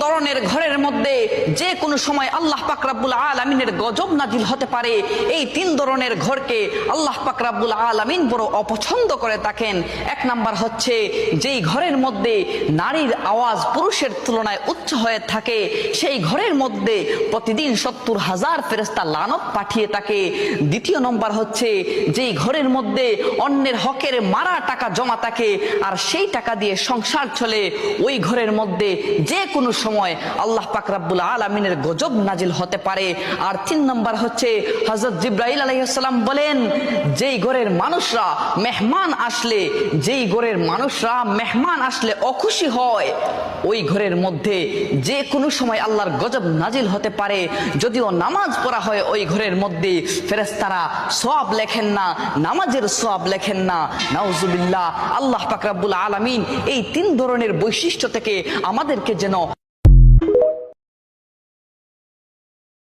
ধরনের ঘরের মধ্যে যে কোনো সময় আল্লাহ পাক রব্বুল আলামিনের গজব নাজিল হতে পারে। এই 3 ধরনের ঘরকে আল্লাহ পাক রব্বুল আলামিন বড় অপছন্দ করে থাকেন। 1 নাম্বার হচ্ছে যেই ঘরের মধ্যে নারীর আওয়াজ পুরুষের তুলনায় উচ্চ হয়ে থাকে, সেই ঘরের মধ্যে প্রতিদিন 70,000 ফেরেশতা লানত পাঠিয়ে থাকে। 2 নম্বর হচ্ছে যেই ঘরের মধ্যে অন্যের হকের মারা টাকা জমা থাকে আর সেই টাকা দিয়ে সংসার চলে, ওই ঘরের মধ্যে যে কোনো সময় আল্লাহ পাক রব্বুল আলামিনের গজব নাজিল হতে পারে। আর 3 নম্বর হচ্ছে হযরত জিবরাইল আলাইহিস সালাম বলেন, যেই ঘরের মানুষরা মেহমান আসলে অখুশি হয়, ওই ঘরের মধ্যে যে কোনো সময় আল্লাহর গজব নাজিল হতে পারে। যদিও নামাজ পড়া হয় ওই ঘরের মধ্যে, ফেরেশতারা সওয়াব লেখেন না, নামাজের সওয়াব লেখেন না। নাউজুবিল্লাহ। আল্লাহ পাক রব্বুল আলামিন এই 3 ধরনের বৈশিষ্ট্য থেকে আমাদেরকে যেন